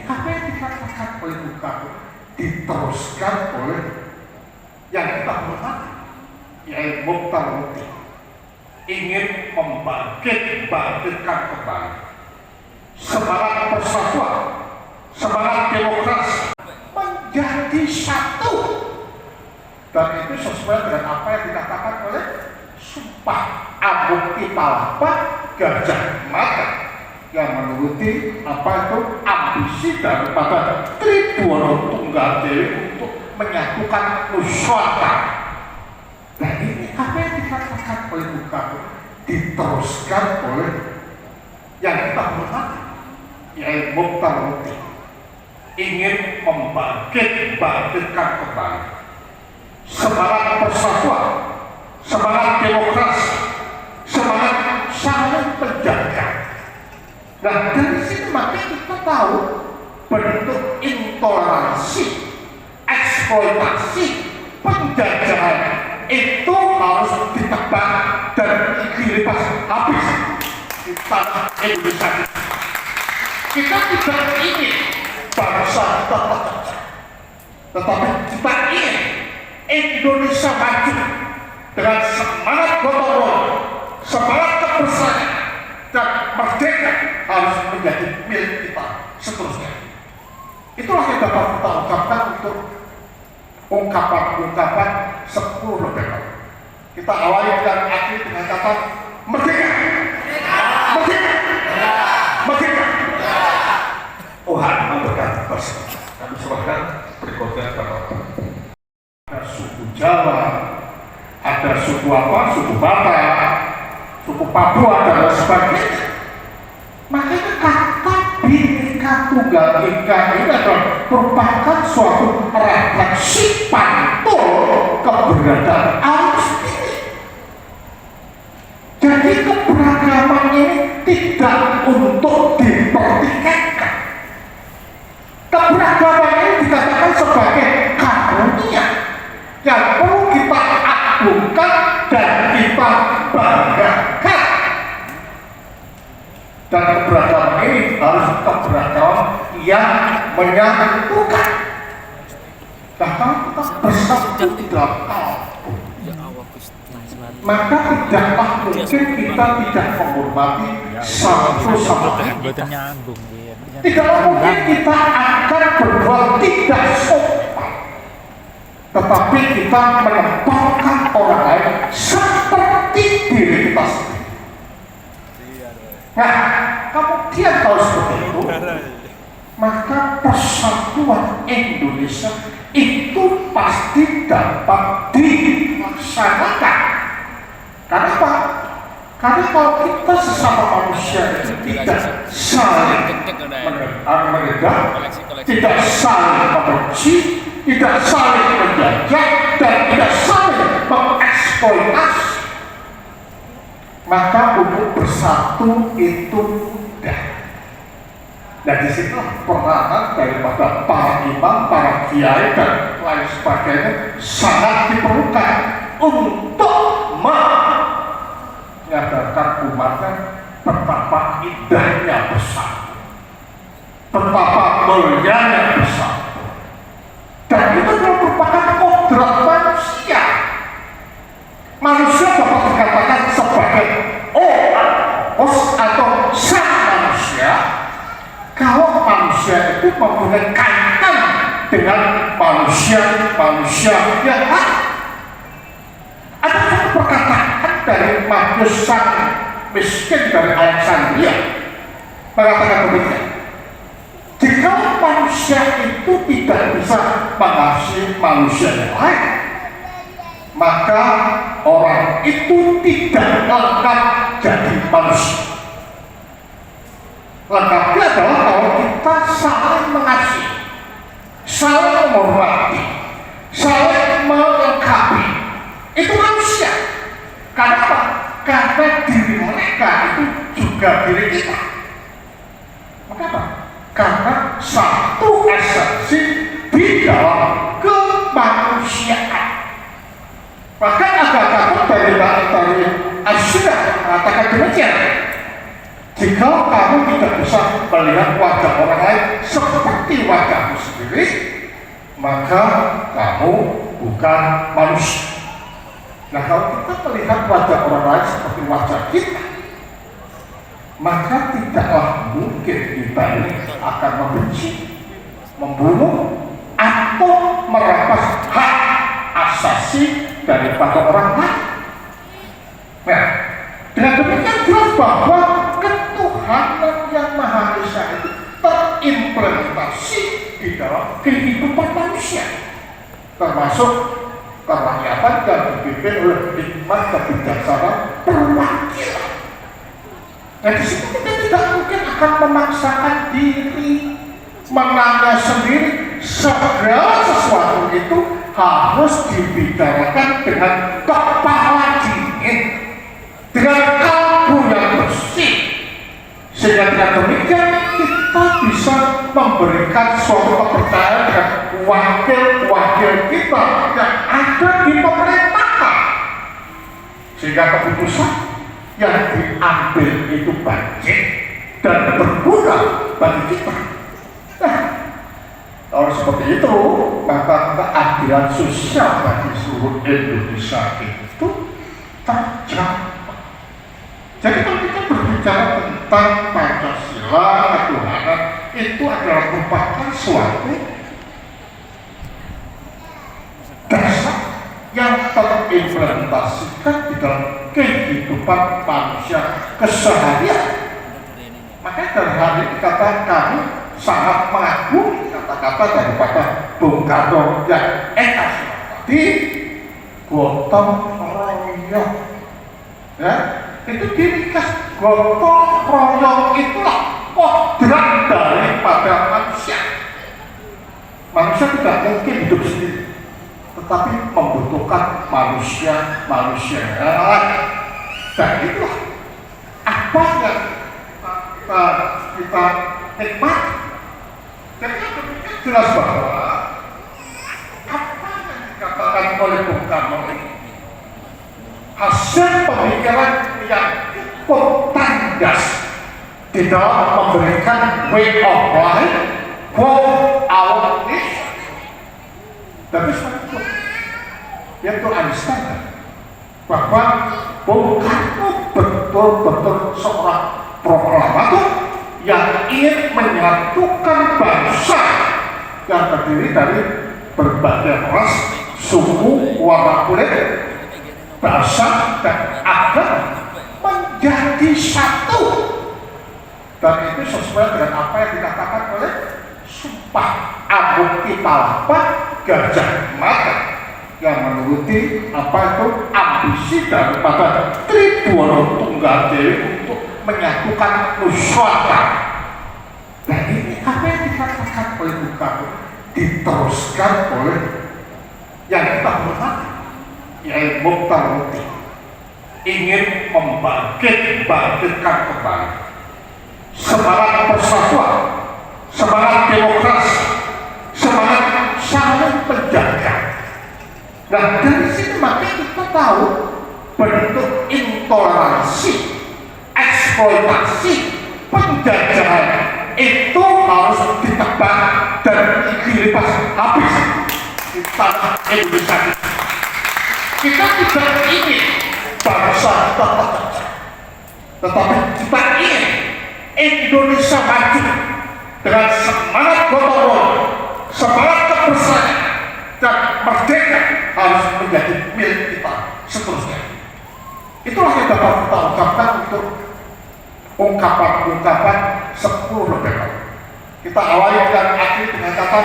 apa yang dikatakan oleh Bung Karno diteruskan oleh yang kita hormati, yaitu Mokhtar Mukti, ingin membangkitkan kembali semangat persatuan, semangat demokrasi menjadi satu, dan itu sesuai dengan apa yang dikatakan oleh Sumpah Amukti Palapa Gajah Mada yang menuruti apa itu ambisi daripada Tribhuwana Tunggal Dewi untuk menyatukan Nusantara. Nah ini apa yang dikatakan oleh Bung Karno diteruskan oleh yang kita hormati, yaitu Mokhtar Mukti, ingin membangkitkan kembali semangat persatuan, semangat demokrasi, semangat saling menjaga. Nah dari sini maka kita tahu bentuk intoleransi, eksploitasi, penjajahan itu harus ditebak dan dilipas habis di tanah Indonesia. Kita tidak ingin bangsa kita terpecah, tetapi kita ingin Indonesia maju dengan semangat gotong royong, semangat kebersamaan dan merdeka harus menjadi milik kita seterusnya. Itulah yang dapat kita ucapkan untuk ungkapan-ungkapan 10 November. Kita awali dan akhiri dengan kata merdeka, merdeka, merdeka. Tuhan memberkati bersama. Kami serahkan berikutnya kepada ada suku Jawa, ada suku apa, suku Batak, suku Papua dan lain sebagainya. Makanya kata Bhinneka Tunggal Ika ini adalah merupakan suatu refleksi pantul keberadaan arus ini. Jadi keberagaman ini tidak untuk dipertikaikan. Keberagaman ini dikatakan sebagai karunia yang perlu kita agungkan dan kita banggakan. Dan keberagaman ini harus keberagaman yang menyatukan. Nah kalau kita bersatu di dalam kampung, maka tidaklah mungkin kita tidak menghormati satu sama lain. Tidaklah mungkin kita akan berbuat tidak sopan, tetapi kita menempatkan orang lain seperti diri kita sendiri. Nah, kemudian kalau seperti itu, maka persatuan Indonesia itu pasti dapat dilaksanakan. Karena apa? Karena kalau kita sesama manusia itu tidak saling menegak, tidak saling membenci, tidak saling menjajah, dan tidak saling mengeksploitasi, maka untuk bersatu itu mudah. Nah disitulah peranan daripada para imam, para kiai dan lain sebagainya sangat diperlukan untuk menyadarkan umatnya betapa indahnya bersatu, betapa mulianya bersatu. Dan itu merupakan kodrat manusia. Manusia dapat dikatakan sebagai atau sang manusia kalau manusia itu mempunyai kaitan dengan manusia yang lain. Ada satu perkataan dari Magnus sang miskin dari Alexandria mengatakan demikian: jika manusia itu tidak bisa mengasihi manusia yang lain, maka orang itu tidak lengkap jadi manusia. Lengkapnya adalah kalau kita saling mengasihi, saling menghormati, saling melengkapi. Itu manusia. Karena apa? Karena diri mereka itu juga diri kita. Maka apa? Karena satu esensi di dalam kemanusiaan. Maka agak-agak dari Asyura mengatakan demikian: Jika kamu tidak bisa melihat wajah orang lain seperti wajahmu sendiri, maka kamu bukan manusia. Nah, kalau kita melihat wajah orang lain seperti wajah kita, maka tidaklah mungkin kita ini akan membenci, membunuh, atau merampas hak asasi daripada orang lain. Nah, dengan demikian jelas bahwa ketuhanan yang Maha Esa itu terimplementasi di dalam kehidupan manusia, termasuk kerakyatan dan dipimpin oleh hikmat kebijaksanaan perwakilan. Nah, di situ kita tidak mungkin akan memaksakan diri, menanya sendiri. Segala sesuatu itu harus dibicarakan dengan kepala dingin, dengan kalbu yang bersih, sehingga dengan demikian kita bisa memberikan suatu kepercayaan dengan wakil-wakil kita yang ada di pemerintahan, sehingga keputusan yang diambil itu baik dan berguna bagi kita. Nah, kalau seperti itu, maka keadilan sosial bagi seluruh Indonesia itu tercapai. Jadi kalau kita berbicara tentang Pancasila, ketuhanan, itu adalah merupakan suatu dasar yang terimplementasikan di dalam kehidupan manusia keseharian. Makanya dari hari ini kami sangat mengagumi kata-kata daripada Bung Karno yang tadi, gotong royong. Ya, itu diringkas, gotong royong itulah kodrat daripada manusia. Manusia tidak mungkin hidup sendiri, tetapi membutuhkan manusia yang lain. Dan itulah apa yang kita nikmati. Jadi jelas bahwa apa yang dikatakan oleh Bung Karno ini hasil pemikiran yang cukup tandas di dalam memberikan way of life for our nation. Tapi satu yaitu understand bahwa Bung Karno betul-betul seorang proklamator yang ingin menyatukan bangsa yang terdiri dari berbagai ras, suku, warna kulit, bahasa, dan agama menjadi satu. Dan itu sesuai dengan apa yang dikatakan oleh Sumpah Amukti-Palapa Gajah Mada yang menuruti apa itu ambisi daripada Tribhuwana Tunggal Dewi untuk menyatukan Nusantara. Dan ini apa yang dikatakan oleh Bung Karno diteruskan oleh yang kita hormati, yaitu Mukhtar Muti, ingin membangkitkan kembali semangat persatuan, semangat demokrasi, semangat saling menjaga. Nah, dari sini maka kita tahu bentuk intoleransi, eksploitasi, penjajahan itu harus ditebak dan dilipas habis di tanah Indonesia. Kita tidak ingin bangsa kita terjajah, tetapi kita ingin Indonesia maju dengan semangat gotong royong, semangat kebersamaan, dan merdeka harus menjadi milik kita seterusnya. Itulah yang dapat kita ucapkan untuk ungkapan-ungkapan 10 November. Kita awali dan akhiri dengan kata